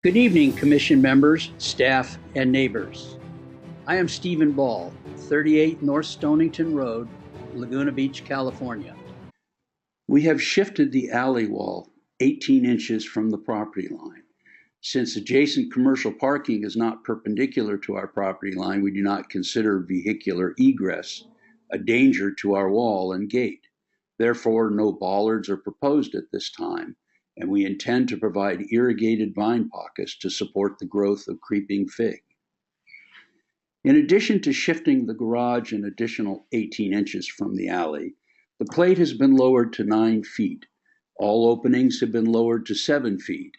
Good evening, Commission members, staff, and neighbors. I am Stephen Ball, 38 North Stonington Road, Laguna Beach, California. We have shifted the alley wall 18 inches from the property line. Since adjacent commercial parking is not perpendicular to our property line, we do not consider vehicular egress a danger to our wall and gate. Therefore, no bollards are proposed at this time, and we intend to provide irrigated vine pockets to support the growth of creeping fig. In addition to shifting the garage an additional 18 inches from the alley, the plate has been lowered to 9 feet. All openings have been lowered to 7 feet,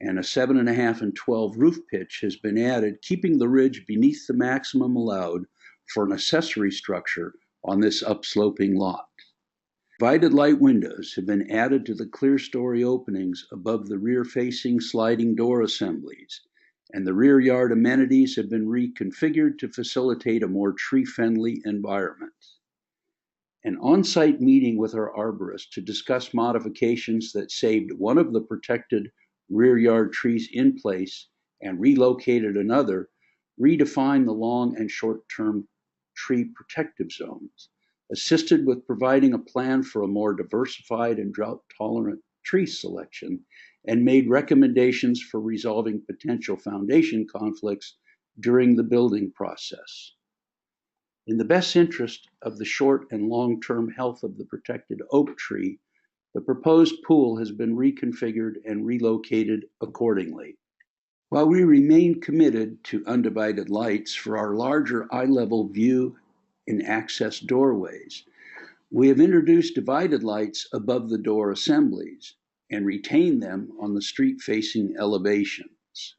and a 7.5 and 12 roof pitch has been added, keeping the ridge beneath the maximum allowed for an accessory structure on this upsloping lot. Divided light windows have been added to the clear story openings above the rear-facing sliding door assemblies, and the rear yard amenities have been reconfigured to facilitate a more tree-friendly environment. An on-site meeting with our arborist to discuss modifications that saved one of the protected rear yard trees in place and relocated another redefined the long and short-term tree protective zones, assisted with providing a plan for a more diversified and drought-tolerant tree selection, and made recommendations for resolving potential foundation conflicts during the building process. In the best interest of the short and long-term health of the protected oak tree, the proposed pool has been reconfigured and relocated accordingly. While we remain committed to undivided lights for our larger eye-level view in access doorways, we have introduced divided lights above the door assemblies and retained them on the street-facing elevations.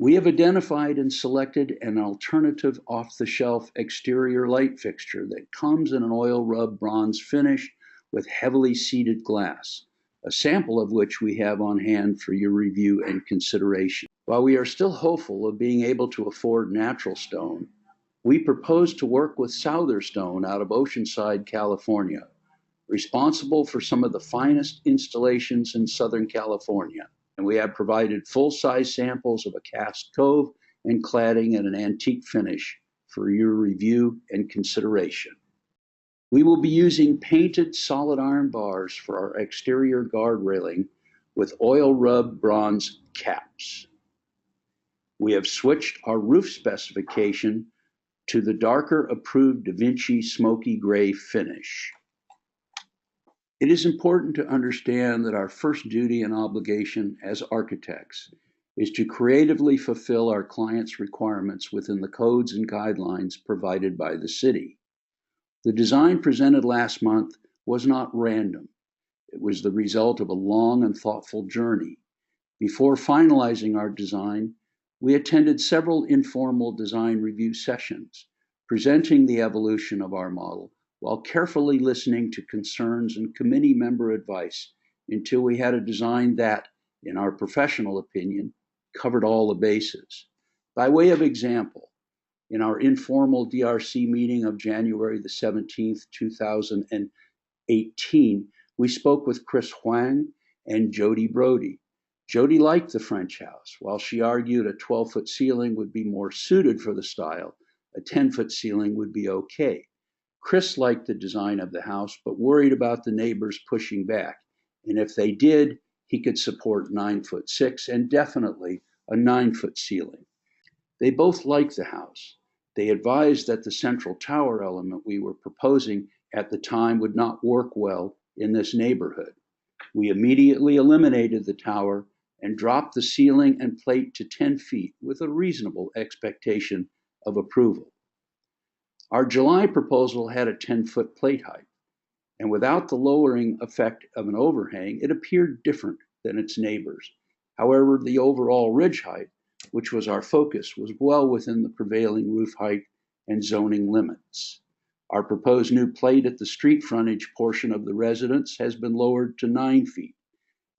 We have identified and selected an alternative off-the-shelf exterior light fixture that comes in an oil rub bronze finish with heavily seeded glass, a sample of which we have on hand for your review and consideration. While we are still hopeful of being able to afford natural stone, we propose to work with Souther Stone out of Oceanside, California, responsible for some of the finest installations in Southern California. And we have provided full-size samples of a cast cove and cladding and an antique finish for your review and consideration. We will be using painted solid iron bars for our exterior guard railing with oil rub bronze caps. We have switched our roof specification to the darker approved Da Vinci smoky gray finish. It is important to understand that our first duty and obligation as architects is to creatively fulfill our clients' requirements within the codes and guidelines provided by the city. The design presented last month was not random. It was the result of a long and thoughtful journey. Before finalizing our design, we attended several informal design review sessions, presenting the evolution of our model while carefully listening to concerns and committee member advice until we had a design that, in our professional opinion, covered all the bases. By way of example, in our informal DRC meeting of January the 17th, 2018, we spoke with Chris Huang and Jody Brody. Jody liked the French house. While she argued a 12-foot ceiling would be more suited for the style, a 10-foot ceiling would be okay. Chris liked the design of the house, but worried about the neighbors pushing back. And if they did, he could support 9'6" and definitely a 9-foot ceiling. They both liked the house. They advised that the central tower element we were proposing at the time would not work well in this neighborhood. We immediately eliminated the tower and dropped the ceiling and plate to 10 feet with a reasonable expectation of approval. Our July proposal had a 10-foot plate height, and without the lowering effect of an overhang, it appeared different than its neighbors. However, the overall ridge height, which was our focus, was well within the prevailing roof height and zoning limits. Our proposed new plate at the street frontage portion of the residence has been lowered to 9 feet,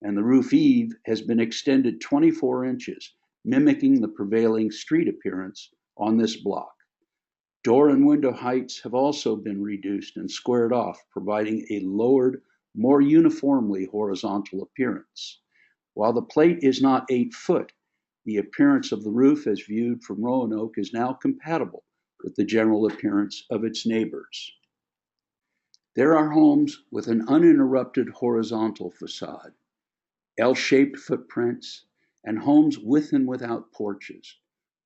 and the roof eave has been extended 24 inches, mimicking the prevailing street appearance on this block. Door and window heights have also been reduced and squared off, providing a lowered, more uniformly horizontal appearance. While the plate is not 8 foot, the appearance of the roof as viewed from Roanoke is now compatible with the general appearance of its neighbors. There are homes with an uninterrupted horizontal facade, L-shaped footprints, and homes with and without porches.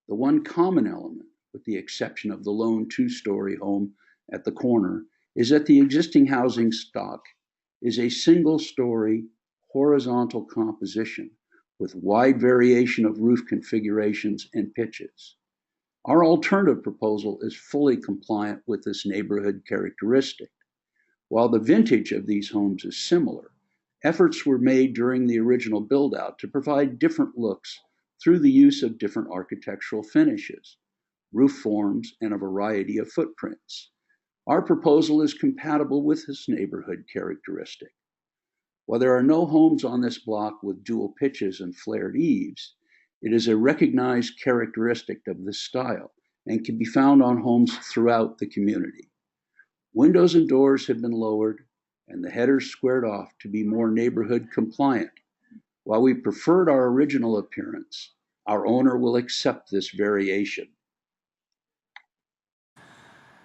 The one common element, with the exception of the lone two-story home at the corner, is that the existing housing stock is a single-story horizontal composition with wide variation of roof configurations and pitches. Our alternative proposal is fully compliant with this neighborhood characteristic. While the vintage of these homes is similar, efforts were made during the original build-out to provide different looks through the use of different architectural finishes, roof forms, and a variety of footprints. Our proposal is compatible with this neighborhood characteristic. While there are no homes on this block with dual pitches and flared eaves, it is a recognized characteristic of this style and can be found on homes throughout the community. Windows and doors have been lowered and the headers squared off to be more neighborhood compliant. While we preferred our original appearance, our owner will accept this variation.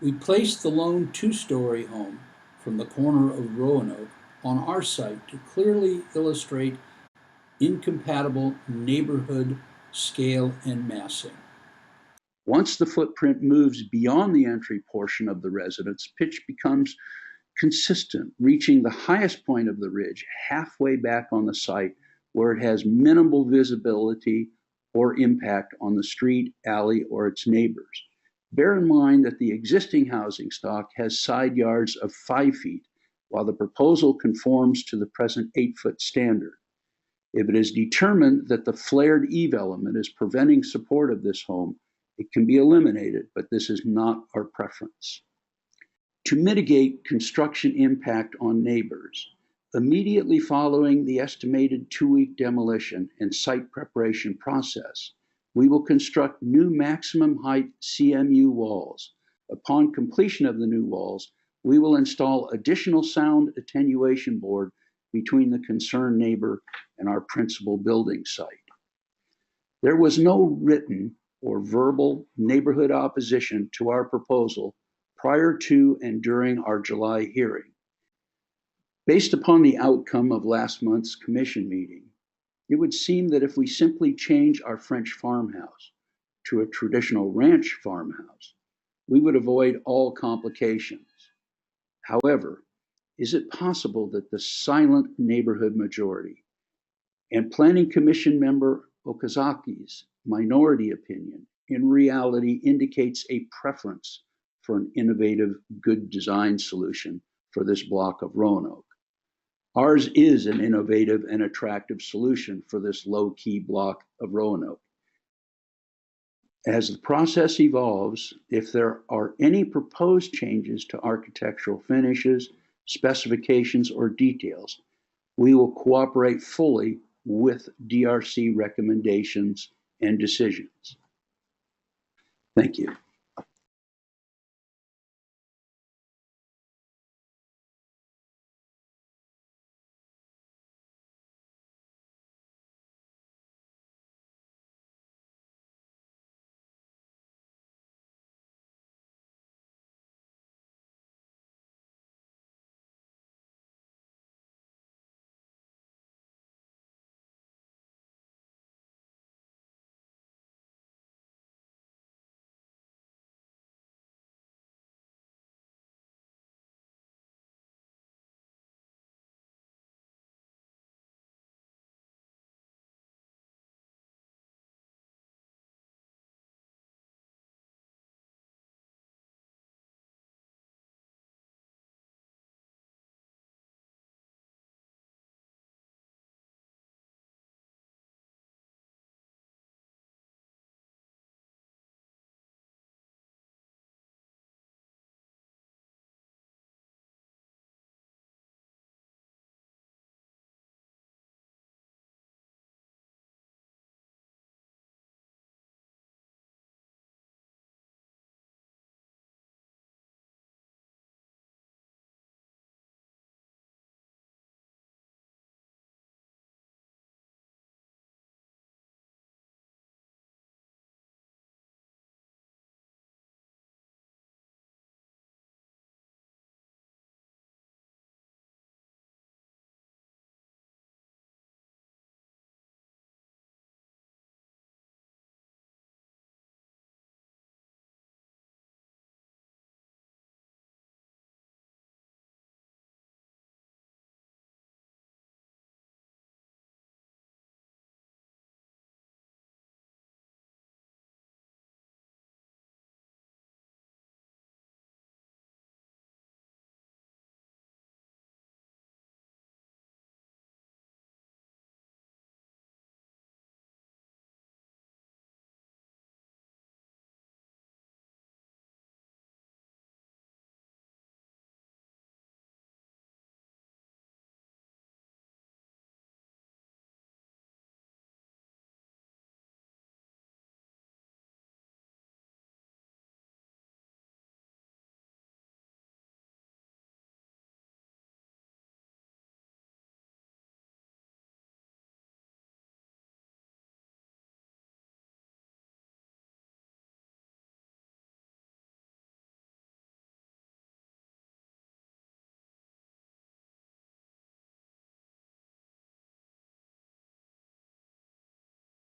We placed the lone two-story home from the corner of Roanoke on our site to clearly illustrate incompatible neighborhood scale and massing. Once the footprint moves beyond the entry portion of the residence, pitch becomes consistent, reaching the highest point of the ridge halfway back on the site where it has minimal visibility or impact on the street, alley, or its neighbors. Bear in mind that the existing housing stock has side yards of 5 feet, while the proposal conforms to the present 8-foot standard. If it is determined that the flared eave element is preventing support of this home, it can be eliminated, but this is not our preference. To mitigate construction impact on neighbors, immediately following the estimated 2-week demolition and site preparation process, we will construct new maximum height CMU walls. Upon completion of the new walls, we will install additional sound attenuation board between the concerned neighbor and our principal building site. There was no written or verbal neighborhood opposition to our proposal prior to and during our July hearing. Based upon the outcome of last month's commission meeting, it would seem that if we simply change our French farmhouse to a traditional ranch farmhouse, we would avoid all complications. However, is it possible that the silent neighborhood majority and Planning Commission member Okazaki's minority opinion in reality indicates a preference for an innovative, good design solution for this block of Roanoke? Ours is an innovative and attractive solution for this low-key block of Roanoke. As the process evolves, if there are any proposed changes to architectural finishes, specifications, or details, we will cooperate fully with DRC recommendations and decisions. Thank you.